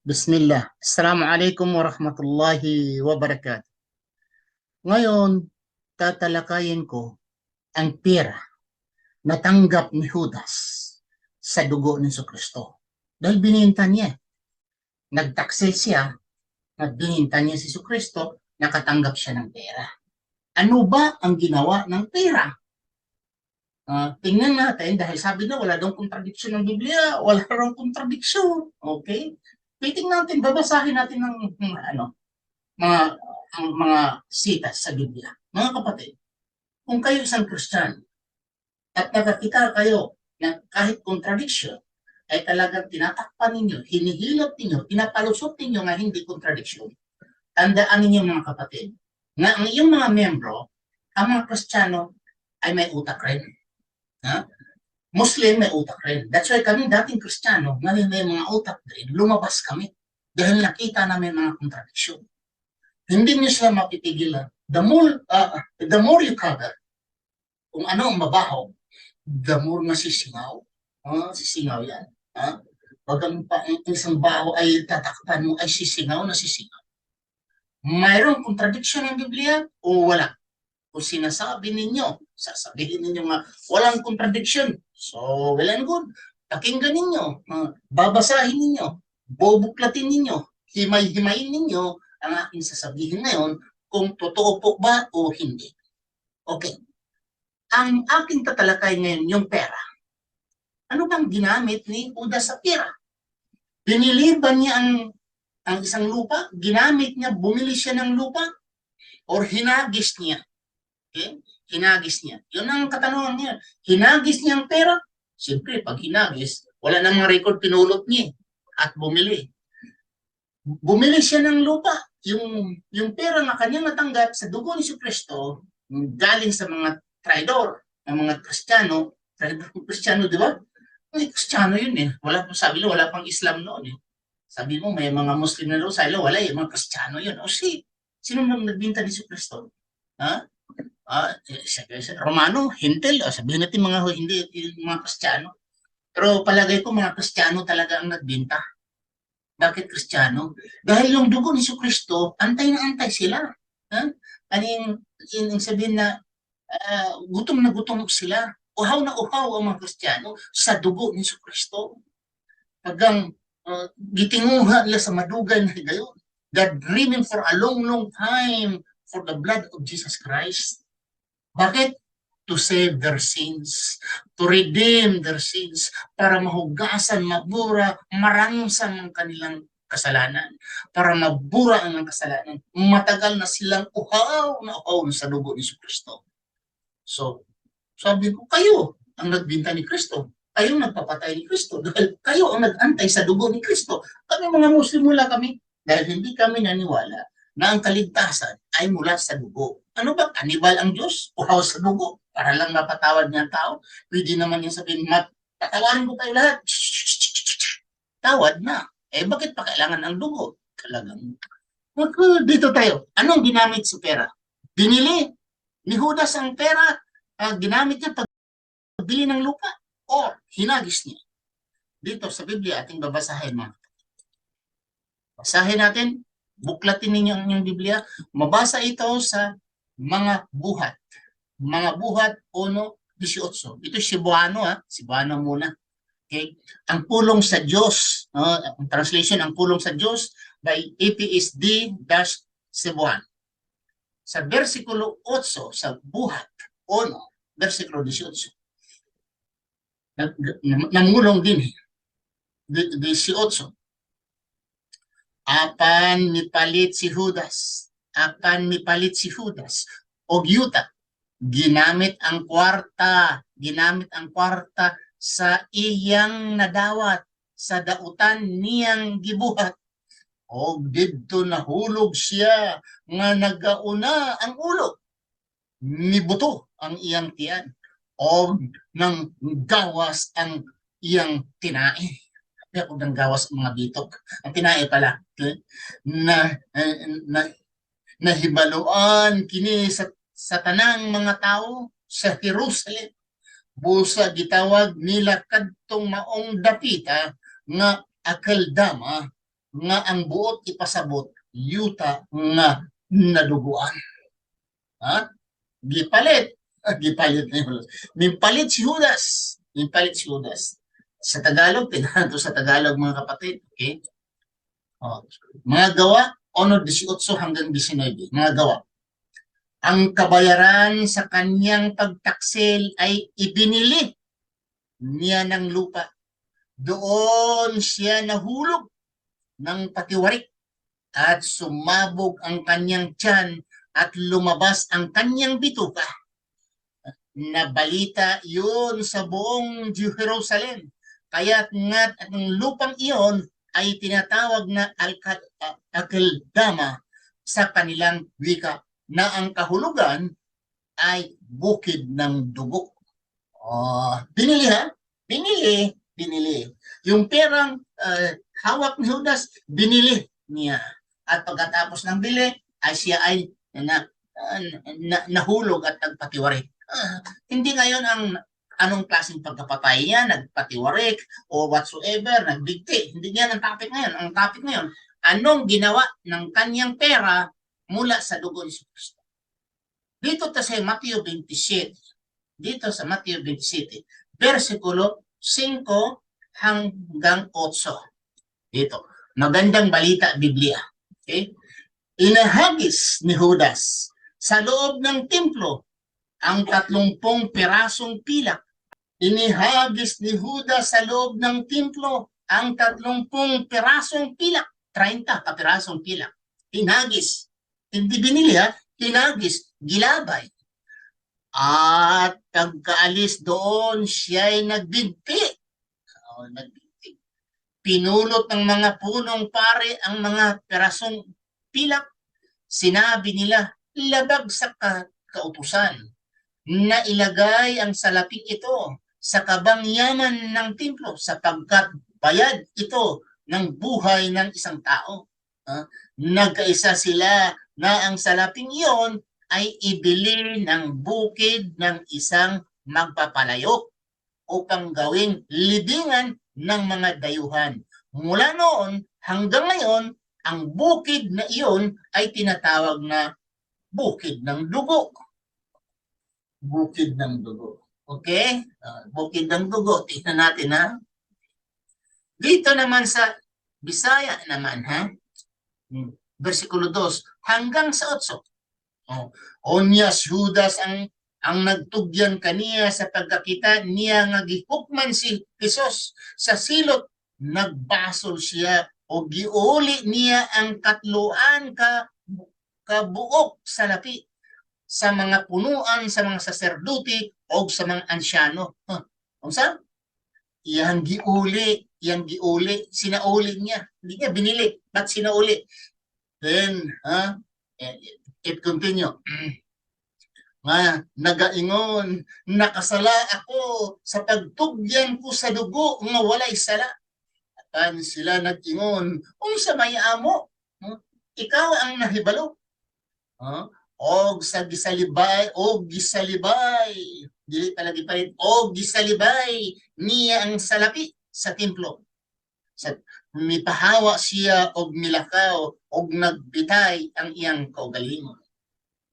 Bismillah. Assalamualaikum warahmatullahi wabarakatuh. Ngayon, tatalakayin ko ang pera na tanggap ni Judas sa dugo ni Kristo. Dahil bininta niya. Nagtaksil siya, nagbininta niya si Kristo, nakatanggap siya ng pera. Ano ba ang ginawa ng pera? Tingnan natin, dahil sabi na wala daw kontradiksyon ng Biblia, wala daw kontradiksyon. Okay? Titingnan natin, babasahin natin ng mga ang mga sitas sa Biblia. Mga kapatid, kung kayo isang Kristiyano at nakakita kayo ng kahit contradiction, ay talagang tinatakpan ninyo, hinihilot ninyo, pinapalusot ninyo nga hindi contradiction. Tandaan ninyo mga kapatid, na ang iyong mga membro, ang mga Kristiyano, ay may utak rin. Ha? Muslim may utak rin. That's why kami dating Kristiyano, ngayon may mga utak rin, lumabas kami dahil nakita namin mga contradiction. Hindi niyo sila mapipigilan. The more you cover, kung ano ang mabaho, the more nasisingaw. Sisingaw yan. Pag ang isang baho ay tatakpan mo, ay nasisingaw. Mayroong contradiction ng Biblia o wala? Kung sinasabi ninyo, sasabihin ninyo nga, walang contradiction. So, well and good. Pakinggan ninyo, babasahin ninyo, bubuklatin ninyo, himay-himayin ninyo ang aking sasabihin ngayon kung totoo po ba o hindi. Okay. Ang aking tatalakay ngayon, yung pera. Ano bang ginamit ni Judas sa pera? Binili ba niya ang isang lupa? Ginamit niya, bumili siya ng lupa? Or hinagis niya? Okay? Hinagis niya. Yun ang katanungan niya. Hinagis niya ang pera? Siyempre, pag hinagis, wala namang record, pinulot niya at bumili. Bumili siya ng lupa. Yung pera na kanyang natanggap sa dugo ni Kristo, galing sa mga traidor, ng mga Kristiyano, Kristiyano, di ba? Ay, Kristiyano yun eh. Sabi nila, wala pang Islam noon eh. Sabi mo, may mga Muslim na doon, sabi nila, wala eh, mga Kristiyano yun. O sino nang nagbinta ni Kristo? Ha? Romano, Hintel, sabihin natin mga hindi, mga Kristiyano. Pero palagay ko mga Kristiyano talaga ang nagbinta. Bakit Kristiyano? Dahil yung dugo ni Kristo, antay na antay sila. Ano yung sabihin na gutom na gutom sila. Uhaw na uhaw ang mga Kristiyano sa dugo ni Kristo. Hanggang gitinguha nila sa madugay na higayon. God dreaming for a long, long time for the blood of Jesus Christ. Bakit? To save their sins, to redeem their sins, para mahugasan, mabura, maransan ang kanilang kasalanan, para mabura ang kasalanan. Matagal na silang uhaw sa dugo ni Kristo. So, sabi ko, kayo ang nagbinta ni Kristo. Kayo nagpapatay ni Kristo dahil kayo ang nag-antay sa dugo ni Kristo. Kami mga Muslim mula kami dahil hindi kami naniwala na ang kaligtasan ay mula sa dugo. Ano ba? Kanibal ang Diyos? Uhaw sa dugo para lang mapatawad niya ang tao? Pwede naman yung sabihin, patawarin ko tayo lahat. Tawad na. Bakit pa kailangan ang dugo? Talagang. Dito tayo. Anong ginamit sa pera? Binili ni Judas ang pera, ginamit niya pagbili ng lupa o hinagis niya. Dito sa Biblia ating babasahin mga. Basahin natin, buklatin ninyo ang inyong Biblia. Mabasa ito sa mga buhat. Mga buhat 1:18. Ito Cebuano Cebuano muna. Okay? Ang pulong sa Diyos, ang translation, ang pulong sa Diyos by APSD-Cebuano. Sa versikulo 8, sa buhat 1, versikulo 18. Namulong din 18. Apan mipalit si Judas. O Yuta. Ginamit ang kwarta sa iyang nadawat, sa dautan niyang gibuhat. O didto nahulog siya nga nagauna ang ulo. Nibuto ang iyang tiyan. O nang gawas ang iyang tinae. Ako nang gawas ang mga bitok. Ang tinae pala. Nahibaluan kini sa tanang mga tao sa Jerusalem. Busa gitawag nila kadtong maong dapita nga Akeldama nga ang buot ipasabot yuta nga naduguan. Ha? Gipalit. Gipalit na Judas. Mimpalit si Judas. Mimpalit si Judas. Sa Tagalog, tinahan sa Tagalog mga kapatid. Okay? Oh. Mga gawa, 1:18 hanggang 19. Mga gawa. Ang kabayaran sa kanyang pagtaksil ay ibinili niya ng lupa. Doon siya nahulog ng patiwarik at sumabog ang kanyang tiyan at lumabas ang kanyang bituka. Nabalita yun sa buong Jerusalem. Kaya't nga ang lupang iyon ay tinatawag na Akeldama sa kanilang wika, na ang kahulugan ay bukid ng dugo. Binili ha? Binili. Yung perang hawak ni Judas, binili niya. At pagkatapos ng bili, ay siya ay nahulog at nagpatiwarik. Hindi ngayon ang anong klaseng pagkapatay niya, nagpatiwarik o whatsoever, nagbigti. Hindi yan ang topic ngayon. Ang topic ngayon, anong ginawa ng kanyang pera mula sa dugo ni Kristo. Dito sa Mateo 27, versikulo 5 hanggang 8. Dito, magandang balita Biblia. Okay? Inahagis ni Judas sa loob ng templo ang 30 pirasong pilak. Inihagis ni Judas sa loob ng templo ang 30 pirasong pilak. 30 kapirasong pilak. Inagis. Hindi binili ha, tinagis, gilabay. At pagkaalis doon, siya'y nagbigti. Nagbigti. Pinulot ng mga punong pare ang mga perasong pilak. Sinabi nila, labag sa kautusan na ilagay ang salaping ito sa kabangyaman ng templo sapagkat bayad ito ng buhay ng isang tao. Nagkaisa sila na ang salaping iyon ay ibili ng bukid ng isang magpapalayok upang gawing libingan ng mga dayuhan. Mula noon hanggang ngayon, ang bukid na iyon ay tinatawag na bukid ng dugo. Bukid ng dugo. Okay? Bukid ng dugo. Tingnan natin ha. Dito naman sa Bisaya naman ha. Versikulo 2 hanggang sa 8. Onyas Judas ang nagtugyan kaniya sa pagkakita niya nga gihukman si Jesus sa silot, nagbasol siya o giuli niya ang katluan kabuok sa lapi sa mga punuan, sa mga saserdote o sa mga ansyano. Unsa? Iyang giuli, sinauli niya. Hindi niya binili, but sinauli. Then, it continue. Nagaingon, nakasala ako sa pagtugyan ko sa dugo nga walay sala. Apan sila nag-ingon, unsa may amo? Ikaw ang nahibalo. Og gisalibay, dili pala gipalit, og gisalibay niya ang salapi sa templo. Mipahawa siya og milakaw og nagbitay ang iyang kaugalingon.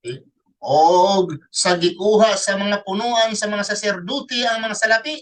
Okay? Og sa gikuha sa mga punuan sa mga saserdote ang mga salapi,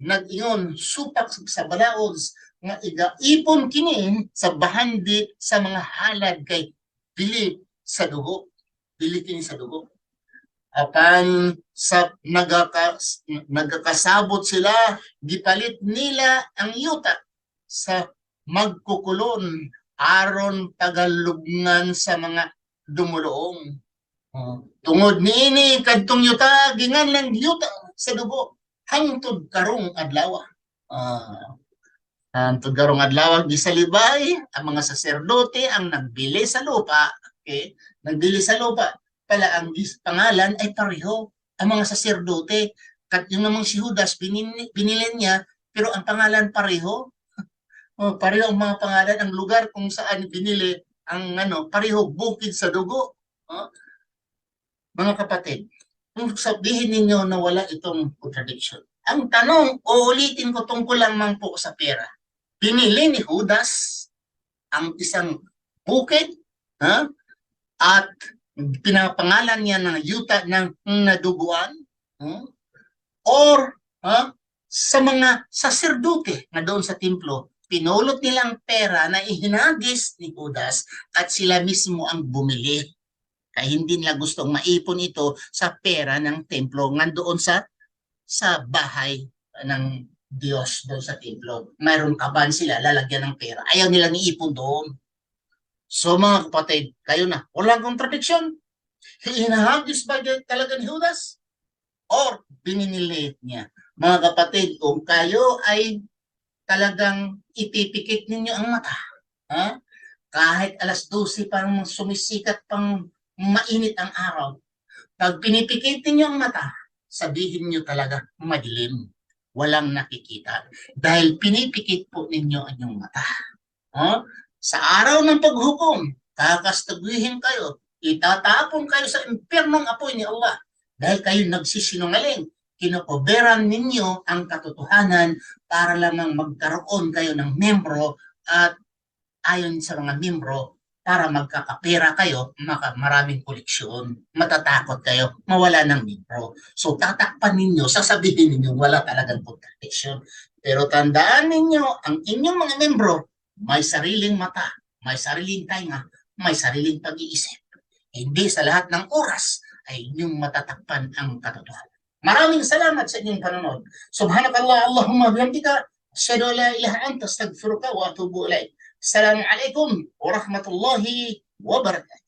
nag-ingon supak sa balaod nga igaipon kini sa bahandi sa mga halad kay bili sa dugo. Bili kini sa dugo. Apan sa nagkakasabot sila, gipalit nila ang yuta sa magkukulon aron tagalubngan sa mga dumuluong. Tungod niini kadtong yuta ginganlang yuta sa dugo hangtod karong adlaw. Hangtod karong adlaw gisalibay ang mga saserdote ang nagbili sa lupa. Okay? Nagbili sa lupa. Pala ang pangalan ay pareho. Ang mga saserdote, yung namang si Judas, binili niya, pero ang pangalan pareho. Pareho ang mga pangalan, ang lugar kung saan binili, ang pareho, bukid sa dugo. Mga kapatid, kung sabihin ninyo na wala itong contradiction, ang tanong, uulitin ko tungkol lamang po sa pera. Binili ni Judas ang isang bukid, ha? At pinapangalan niya ng yuta ng naduguan, or sa mga saserdote na doon sa templo, pinulot nila ang pera na ihinagis ni Judas at sila mismo ang bumili. Kaya hindi nila gustong maipon ito sa pera ng templo nandoon sa bahay ng Diyos doon sa templo. Mayroon kaban sila, lalagyan ng pera. Ayaw nilang iipon doon. So mga kapatid, kayo na, walang contradiction. Hinahagis ba talaga ni Judas? Or bininilit niya? Mga kapatid, kung kayo ay talagang ipipikit ninyo ang mata, ha? Kahit alas 12 pang sumisikat pang mainit ang araw, pag pinipikit ninyo ang mata, sabihin nyo talaga madilim. Walang nakikita. Dahil pinipikit po ninyo ang inyong mata. Sa araw ng paghukom, kakastaguhin kayo, itatapon kayo sa impyernong apoy ni Allah. Dahil kayo nagsisinungaling, kinokoberan ninyo ang katotohanan para lamang magkaroon kayo ng membro at ayon sa mga membro, para magkakapera kayo, maraming koleksyon, matatakot kayo, mawala ng membro. So tatakpan ninyo, sasabihin ninyo, wala talagang contradiction. Pero tandaan ninyo, ang inyong mga membro, may sariling mata, may sariling tainga, may sariling pag-iisip. Hindi sa lahat ng oras ay inyong matatakpan ang katotohanan. Maraming salamat sa inyong panonood. Subhanakallah, Allahumma bihamdika, asyhadu an la ilaha anta, astaghfiruka wa atubu ilaik. Assalamualaikum warahmatullahi wabarakatuh.